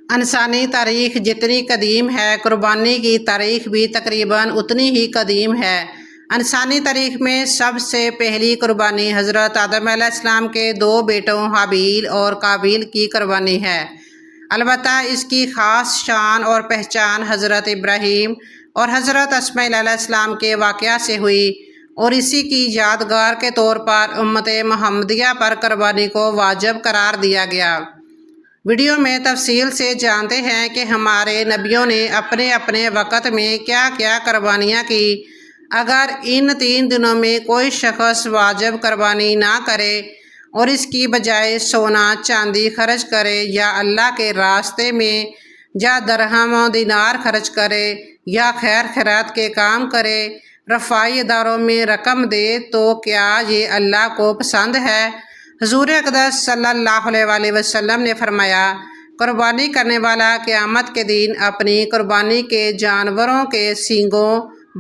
انسانی تاریخ جتنی قدیم ہے، قربانی کی تاریخ بھی تقریباً اتنی ہی قدیم ہے۔ انسانی تاریخ میں سب سے پہلی قربانی حضرت آدم علیہ السلام کے دو بیٹوں حابیل اور قابیل کی قربانی ہے۔ البتہ اس کی خاص شان اور پہچان حضرت ابراہیم اور حضرت اسماعیل علیہ السلام کے واقعہ سے ہوئی، اور اسی کی یادگار کے طور پر امت محمدیہ پر قربانی کو واجب قرار دیا گیا۔ ویڈیو میں تفصیل سے جانتے ہیں کہ ہمارے نبیوں نے اپنے اپنے وقت میں کیا کیا قربانیاں کی۔ اگر ان 3 دنوں میں کوئی شخص واجب قربانی نہ کرے اور اس کی بجائے سونا چاندی خرچ کرے، یا اللہ کے راستے میں یا درہم و دینار خرچ کرے، یا خیر خیرات کے کام کرے، رفاعی اداروں میں رقم دے، تو کیا یہ اللہ کو پسند ہے؟ حضور اقدس صلی اللہ علیہ وآلہ وسلم نے فرمایا، قربانی کرنے والا قیامت کے دن اپنی قربانی کے جانوروں کے سینگوں،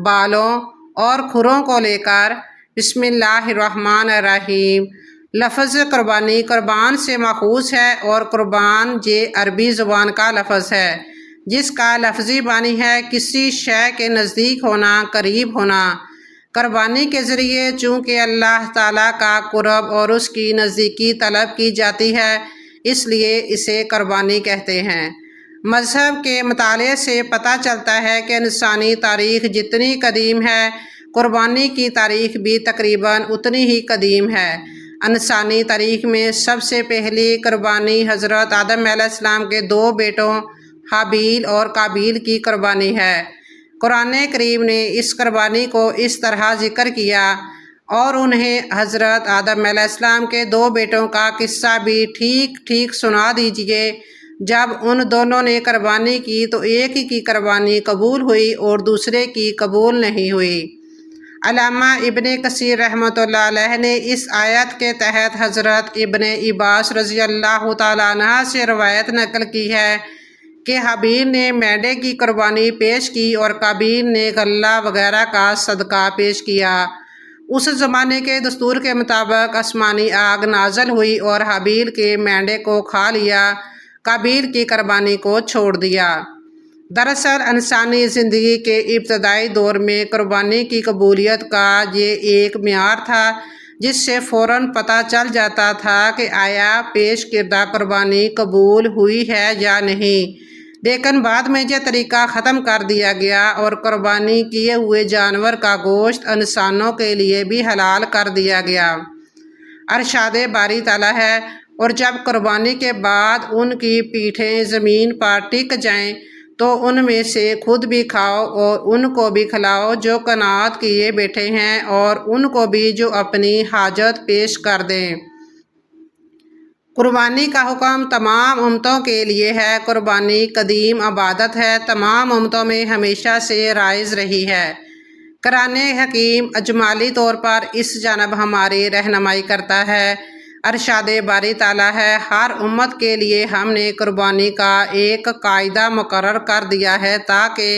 بالوں اور کھروں کو لے کر بسم اللہ الرحمن الرحیم۔ لفظ قربانی قربان سے ماخوذ ہے، اور قربان یہ عربی زبان کا لفظ ہے جس کا لفظی معنی ہے کسی شے کے نزدیک ہونا، قریب ہونا۔ قربانی کے ذریعے چونکہ اللہ تعالیٰ کا قرب اور اس کی نزدیکی طلب کی جاتی ہے، اس لیے اسے قربانی کہتے ہیں۔ مذہب کے مطالعے سے پتہ چلتا ہے کہ انسانی تاریخ جتنی قدیم ہے، قربانی کی تاریخ بھی تقریباً اتنی ہی قدیم ہے۔ انسانی تاریخ میں سب سے پہلی قربانی حضرت آدم علیہ السلام کے 2 بیٹوں حابیل اور قابیل کی قربانی ہے۔ قرآن کریم نے اس قربانی کو اس طرح ذکر کیا، اور انہیں حضرت آدم علیہ السلام کے 2 بیٹوں کا قصہ بھی ٹھیک ٹھیک سنا دیجئے۔ جب ان دونوں نے قربانی کی تو ایک کی قربانی قبول ہوئی اور دوسرے کی قبول نہیں ہوئی۔ علامہ ابن کثیر رحمۃ اللہ علیہ نے اس آیت کے تحت حضرت ابن عباس رضی اللہ تعالیٰ عنہ سے روایت نقل کی ہے کہ حابیل نے مینڈے کی قربانی پیش کی اور قابیل نے غلہ وغیرہ کا صدقہ پیش کیا۔ اس زمانے کے دستور کے مطابق آسمانی آگ نازل ہوئی اور حابیل کے مینڈے کو کھا لیا، قابیل کی قربانی کو چھوڑ دیا۔ دراصل انسانی زندگی کے ابتدائی دور میں قربانی کی قبولیت کا یہ ایک معیار تھا جس سے فوراً پتہ چل جاتا تھا کہ آیا پیش کردہ قربانی قبول ہوئی ہے یا نہیں۔ لیکن بعد میں یہ طریقہ ختم کر دیا گیا اور قربانی کیے ہوئے جانور کا گوشت انسانوں کے لیے بھی حلال کر دیا گیا۔ ارشاد باری تعالیٰ ہے، اور جب قربانی کے بعد ان کی پیٹھیں زمین پر ٹک جائیں تو ان میں سے خود بھی کھاؤ اور ان کو بھی کھلاؤ جو قناعت کیے بیٹھے ہیں، اور ان کو بھی جو اپنی حاجت پیش کر دیں۔ قربانی کا حکم تمام امتوں کے لیے ہے۔ قربانی قدیم عبادت ہے، تمام امتوں میں ہمیشہ سے رائج رہی ہے۔ قرآن حکیم اجمالی طور پر اس جانب ہماری رہنمائی کرتا ہے۔ ارشاد باری تعالیٰ ہے، ہر امت کے لیے ہم نے قربانی کا ایک قاعدہ مقرر کر دیا ہے تاکہ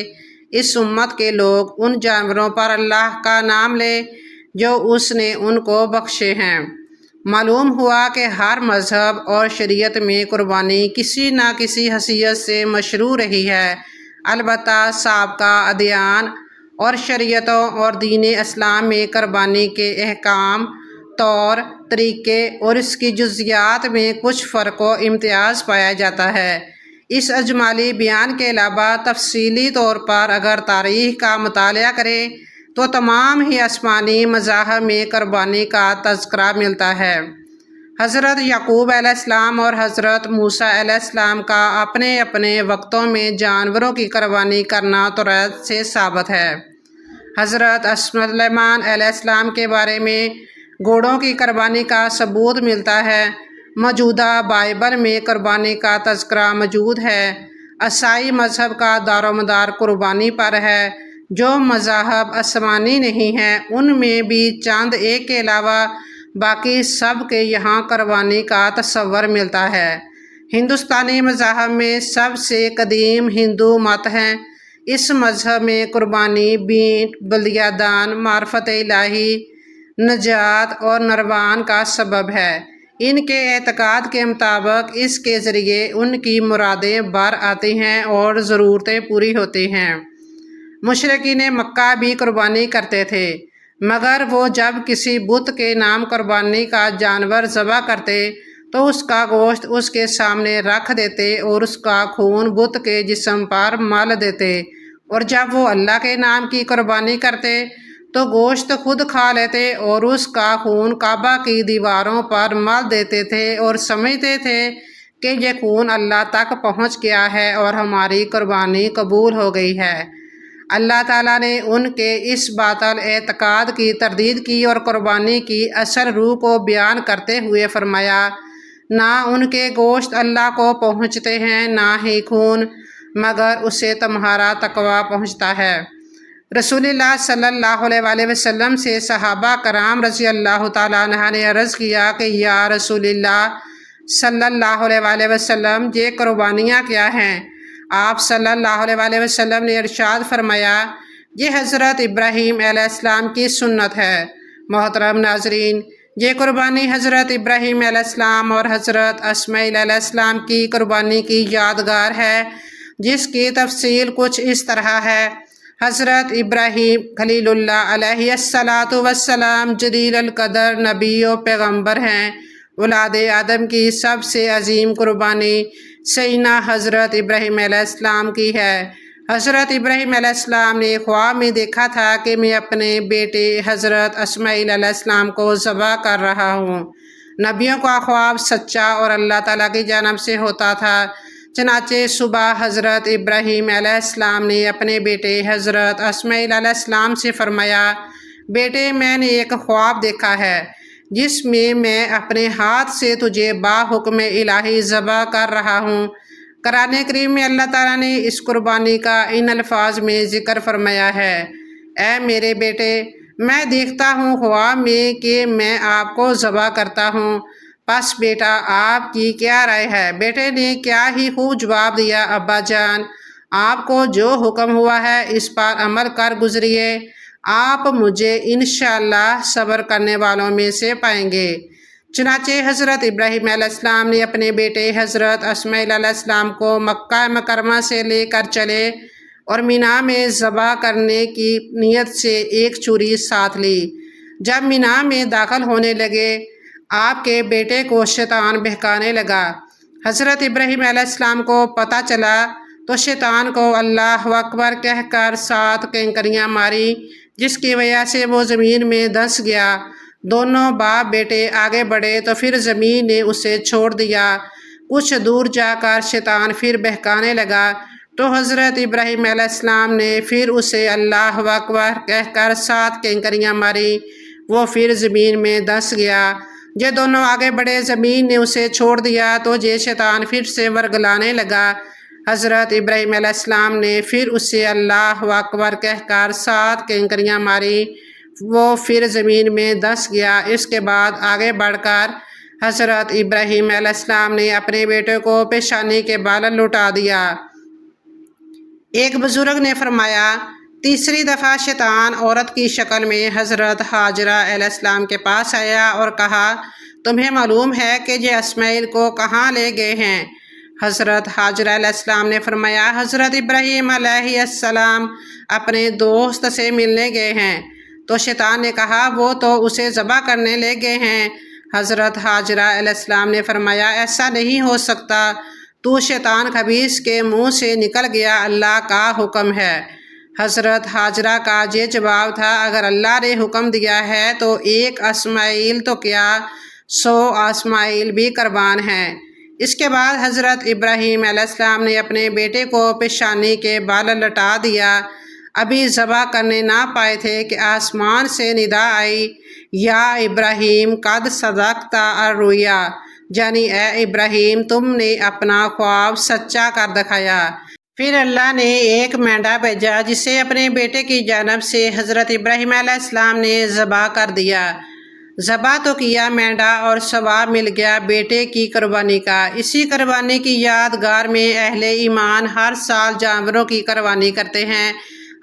اس امت کے لوگ ان جانوروں پر اللہ کا نام لیں جو اس نے ان کو بخشے ہیں۔ معلوم ہوا کہ ہر مذہب اور شریعت میں قربانی کسی نہ کسی حیثیت سے مشروع رہی ہے، البتہ سابقہ ادیان اور شریعتوں اور دین اسلام میں قربانی کے احکام، طور طریقے اور اس کی جزیات میں کچھ فرق و امتیاز پایا جاتا ہے۔ اس اجمالی بیان کے علاوہ تفصیلی طور پر اگر تاریخ کا مطالعہ کریں تو تمام ہی آسمانی مذاہب میں قربانی کا تذکرہ ملتا ہے۔ حضرت یعقوب علیہ السلام اور حضرت موسیٰ علیہ السلام کا اپنے اپنے وقتوں میں جانوروں کی قربانی کرنا توریت سے ثابت ہے۔ حضرت سلیمان علیہ السلام کے بارے میں گھوڑوں کی قربانی کا ثبوت ملتا ہے۔ موجودہ بائبل میں قربانی کا تذکرہ موجود ہے۔ عیسائی مذہب کا دار و مدار قربانی پر ہے۔ جو مذاہب آسمانی نہیں ہیں ان میں بھی چند ایک کے علاوہ باقی سب کے یہاں قربانی کا تصور ملتا ہے۔ ہندوستانی مذاہب میں سب سے قدیم ہندو مت ہیں۔ اس مذہب میں قربانی بینٹ، بلیہ دان، معرفت الہی، نجات اور نروان کا سبب ہے۔ ان کے اعتقاد کے مطابق اس کے ذریعے ان کی مرادیں بر آتی ہیں اور ضرورتیں پوری ہوتی ہیں۔ مشرکین مکہ بھی قربانی کرتے تھے، مگر وہ جب کسی بت کے نام قربانی کا جانور ذبح کرتے تو اس کا گوشت اس کے سامنے رکھ دیتے اور اس کا خون بت کے جسم پر مل دیتے، اور جب وہ اللہ کے نام کی قربانی کرتے تو گوشت خود کھا لیتے اور اس کا خون کعبہ کی دیواروں پر مل دیتے تھے اور سمجھتے تھے کہ یہ خون اللہ تک پہنچ گیا ہے اور ہماری قربانی قبول ہو گئی ہے۔ اللہ تعالیٰ نے ان کے اس باطل اعتقاد کی تردید کی اور قربانی کی اصل روح کو بیان کرتے ہوئے فرمایا، نہ ان کے گوشت اللہ کو پہنچتے ہیں نہ ہی خون، مگر اسے تمہارا تقویٰ پہنچتا ہے۔ رسول اللہ صلی اللہ علیہ وآلہ وسلم سے صحابہ کرام رضی اللہ تعالیٰ عنہ نے عرض کیا کہ یا رسول اللہ صلی اللہ علیہ وآلہ وسلم، یہ قربانیاں کیا ہیں؟ آپ صلی اللہ علیہ وآلہ وسلم نے ارشاد فرمایا، یہ حضرت ابراہیم علیہ السلام کی سنت ہے۔ محترم ناظرین، یہ قربانی حضرت ابراہیم علیہ السلام اور حضرت اسماعیل علیہ السلام کی قربانی کی یادگار ہے، جس کی تفصیل کچھ اس طرح ہے۔ حضرت ابراہیم خلیل اللہ علیہ السلام جلیل القدر نبی و پیغمبر ہیں۔ اولاد آدم کی سب سے عظیم قربانی سیدنا حضرت ابراہیم علیہ السلام کی ہے۔ حضرت ابراہیم علیہ السلام نے خواب میں دیکھا تھا کہ میں اپنے بیٹے حضرت اسماعیل علیہ السلام کو ذبح کر رہا ہوں۔ نبیوں کا خواب سچا اور اللہ تعالیٰ کی جانب سے ہوتا تھا، چنانچہ صبح حضرت ابراہیم علیہ السلام نے اپنے بیٹے حضرت اسماعیل علیہ السلام سے فرمایا، بیٹے میں نے ایک خواب دیکھا ہے جس میں اپنے ہاتھ سے تجھے باحکم الہی ذبح کر رہا ہوں۔ قرآن کریم میں اللہ تعالیٰ نے اس قربانی کا ان الفاظ میں ذکر فرمایا ہے، اے میرے بیٹے، میں دیکھتا ہوں خواب میں کہ میں آپ کو ذبح کرتا ہوں، پس بیٹا آپ کی کیا رائے ہے؟ بیٹے نے کیا ہی خوب جواب دیا، ابا جان، آپ کو جو حکم ہوا ہے اس پر عمل کر گزریے، آپ مجھے انشاءاللہ صبر کرنے والوں میں سے پائیں گے۔ چنانچہ حضرت ابراہیم علیہ السلام نے اپنے بیٹے حضرت اسماعیل علیہ السلام کو مکہ مکرمہ سے لے کر چلے اور مینا میں ذبح کرنے کی نیت سے ایک چھری ساتھ لی۔ جب مینا میں داخل ہونے لگے، آپ کے بیٹے کو شیطان بہکانے لگا۔ حضرت ابراہیم علیہ السلام کو پتہ چلا تو شیطان کو اللہ اکبر کہہ کر 7 کینکریاں ماری، جس کی وجہ سے وہ زمین میں دھنس گیا۔ دونوں باپ بیٹے آگے بڑھے تو پھر زمین نے اسے چھوڑ دیا۔ کچھ دور جا کر شیطان پھر بہکانے لگا تو حضرت ابراہیم علیہ السلام نے پھر اسے اللہ اکبر کہہ کر 7 کینکریاں ماری، وہ پھر زمین میں دھنس گیا۔ یہ دونوں آگے بڑھے، زمین نے اسے چھوڑ دیا تو یہ شیطان پھر سے ورگلانے لگا۔ حضرت ابراہیم علیہ السلام نے پھر اسے اللہ اکبر کہہ کر 7 کینکریاں ماری، وہ پھر زمین میں دھنس گیا۔ اس کے بعد آگے بڑھ کر حضرت ابراہیم علیہ السلام نے اپنے بیٹے کو پیشانی کے بال لوٹا دیا۔ ایک بزرگ نے فرمایا، تیسری دفعہ شیطان عورت کی شکل میں حضرت حاجرہ علیہ السلام کے پاس آیا اور کہا، تمہیں معلوم ہے کہ یہ اسماعیل کو کہاں لے گئے ہیں؟ حضرت حاجرہ علیہ السلام نے فرمایا، حضرت ابراہیم علیہ السلام اپنے دوست سے ملنے گئے ہیں۔ تو شیطان نے کہا، وہ تو اسے ذبح کرنے لے گئے ہیں۔ حضرت حاجرہ علیہ السلام نے فرمایا، ایسا نہیں ہو سکتا، تو شیطان خبیث کے منہ سے نکل گیا، اللہ کا حکم ہے۔ حضرت حاجرہ کا یہ جواب تھا، اگر اللہ نے حکم دیا ہے تو ایک اسماعیل تو کیا 100 اسماعیل بھی قربان ہیں۔ اس کے بعد حضرت ابراہیم علیہ السلام نے اپنے بیٹے کو پیشانی کے بال لٹا دیا۔ ابھی ذبح کرنے نہ پائے تھے کہ آسمان سے ندا آئی، یا ابراہیم قد صدقت الرؤیا، یعنی اے ابراہیم تم نے اپنا خواب سچا کر دکھایا۔ پھر اللہ نے ایک مینڈا بھیجا جسے اپنے بیٹے کی جانب سے حضرت ابراہیم علیہ السلام نے ذبح کر دیا۔ ذبح تو کیا مینڈا اور ثواب مل گیا بیٹے کی قربانی کا۔ اسی قربانی کی یادگار میں اہل ایمان ہر سال جانوروں کی قربانی کرتے ہیں۔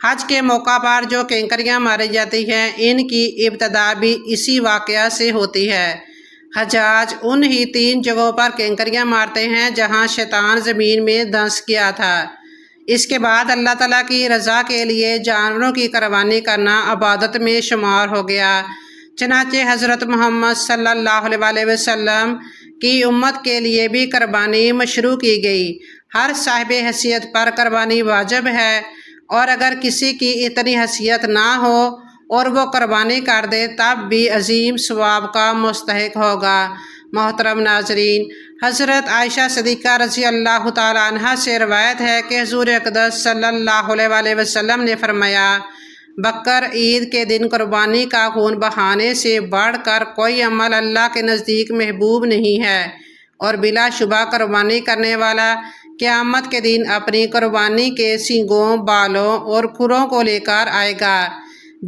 حج کے موقع پر جو کینکریاں ماری جاتی ہیں، ان کی ابتدا بھی اسی واقعہ سے ہوتی ہے۔ حجاج ان ہی 3 جگہوں پر کینکریاں مارتے ہیں جہاں شیطان زمین میں دنس کیا تھا۔ اس کے بعد اللہ تعالیٰ کی رضا کے لیے جانوروں کی قربانی کرنا عبادت میں شمار ہو گیا۔ چنانچہ حضرت محمد صلی اللہ علیہ وسلم کی امت کے لیے بھی قربانی مشروع کی گئی۔ ہر صاحب حیثیت پر قربانی واجب ہے، اور اگر کسی کی اتنی حیثیت نہ ہو اور وہ قربانی کر دے تب بھی عظیم ثواب کا مستحق ہوگا۔ محترم ناظرین، حضرت عائشہ صدیقہ رضی اللہ تعالیٰ عنہا سے روایت ہے کہ حضور اقدس صلی اللہ علیہ وسلم نے فرمایا، بقر عید کے دن قربانی کا خون بہانے سے بڑھ کر کوئی عمل اللہ کے نزدیک محبوب نہیں ہے، اور بلا شبہ قربانی کرنے والا قیامت کے دن اپنی قربانی کے سینگوں، بالوں اور کھروں کو لے کر آئے گا،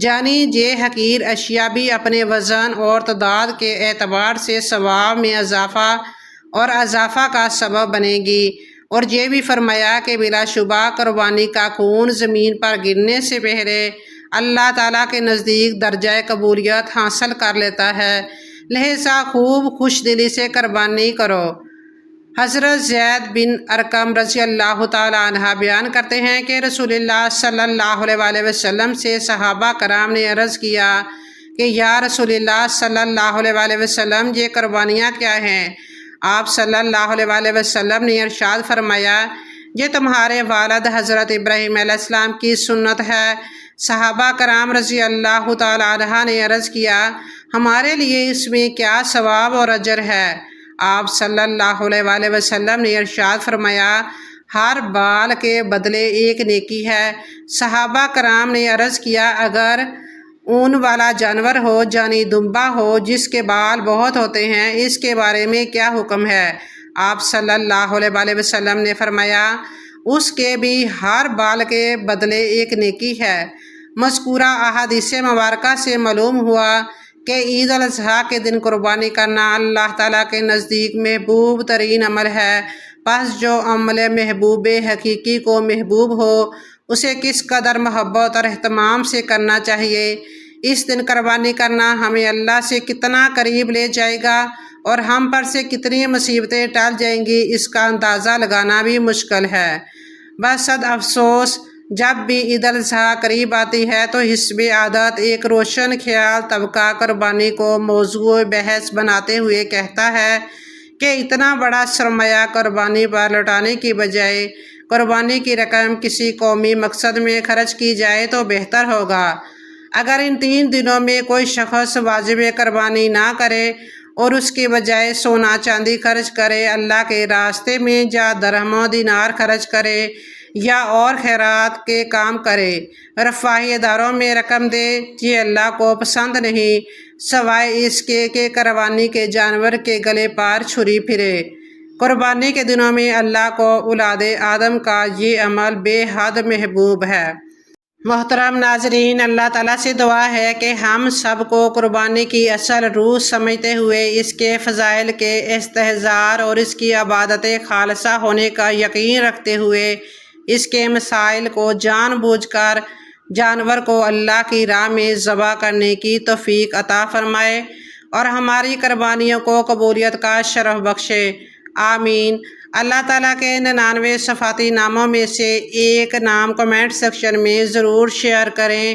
یعنی یہ حقیر اشیاء بھی اپنے وزن اور تعداد کے اعتبار سے ثواب میں اضافہ کا سبب بنے گی۔ اور یہ بھی فرمایا کہ بلا شبہ قربانی کا خون زمین پر گرنے سے پہلے اللہ تعالیٰ کے نزدیک درجہ قبولیت حاصل کر لیتا ہے، لہذا خوب خوش دلی سے قربانی کرو۔ حضرت زید بن ارقم رضی اللہ تعالیٰ عنہ بیان کرتے ہیں کہ رسول اللہ صلی اللہ علیہ وسلم سے صحابہ کرام نے عرض کیا کہ یا رسول اللہ صلی اللہ علیہ وسلم، یہ قربانیاں کیا ہیں؟ آپ صلی اللہ علیہ وسلم نے ارشاد فرمایا، یہ تمہارے والد حضرت ابراہیم علیہ السلام کی سنت ہے۔ صحابہ کرام رضی اللہ تعالیٰ عنہ نے عرض کیا، ہمارے لیے اس میں کیا ثواب اور اجر ہے؟ آپ صلی اللہ علیہ وسلم نے ارشاد فرمایا، ہر بال کے بدلے ایک نیکی ہے۔ صحابہ کرام نے عرض کیا، اگر اون والا جانور ہو، یعنی دمبا ہو جس کے بال بہت ہوتے ہیں، اس کے بارے میں کیا حکم ہے؟ آپ صلی اللہ علیہ وسلم نے فرمایا، اس کے بھی ہر بال کے بدلے ایک نیکی ہے۔ مذکورہ احادیث مبارکہ سے معلوم ہوا کہ عید الاضحیٰ کے دن قربانی کرنا اللہ تعالیٰ کے نزدیک محبوب ترین عمل ہے۔ پس جو عمل محبوب حقیقی کو محبوب ہو، اسے کس قدر محبت اور اہتمام سے کرنا چاہیے۔ اس دن قربانی کرنا ہمیں اللہ سے کتنا قریب لے جائے گا اور ہم پر سے کتنی مصیبتیں ٹل جائیں گی، اس کا اندازہ لگانا بھی مشکل ہے۔ بس افسوس، جب بھی عید الاضحیٰ قریب آتی ہے تو حسب عادت ایک روشن خیال طبقہ قربانی کو موضوع بحث بناتے ہوئے کہتا ہے کہ اتنا بڑا سرمایہ قربانی پر لوٹانے کی بجائے قربانی کی رقم کسی قومی مقصد میں خرچ کی جائے تو بہتر ہوگا۔ اگر ان 3 دنوں میں کوئی شخص واجب قربانی نہ کرے اور اس کی بجائے سونا چاندی خرچ کرے، اللہ کے راستے میں یا درہم و دینار خرچ کرے یا اور خیرات کے کام کرے، رفاہی اداروں میں رقم دے، یہ اللہ کو پسند نہیں، سوائے اس کے کہ قربانی کے جانور کے گلے پر چھری پھرے۔ قربانی کے دنوں میں اللہ کو اولاد آدم کا یہ عمل بے حد محبوب ہے۔ محترم ناظرین، اللہ تعالیٰ سے دعا ہے کہ ہم سب کو قربانی کی اصل روح سمجھتے ہوئے اس کے فضائل کے استحضار اور اس کی عبادت خالصہ ہونے کا یقین رکھتے ہوئے اس کے مسائل کو جان بوجھ کر جانور کو اللہ کی راہ میں ذبح کرنے کی توفیق عطا فرمائے اور ہماری قربانیوں کو قبولیت کا شرف بخشے، آمین۔ اللہ تعالیٰ کے 99 صفاتی ناموں میں سے ایک نام کمنٹ سیکشن میں ضرور شیئر کریں۔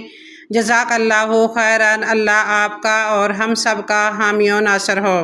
جزاک اللہ خیرا۔ اللہ آپ کا اور ہم سب کا حامی و ناصر ہو۔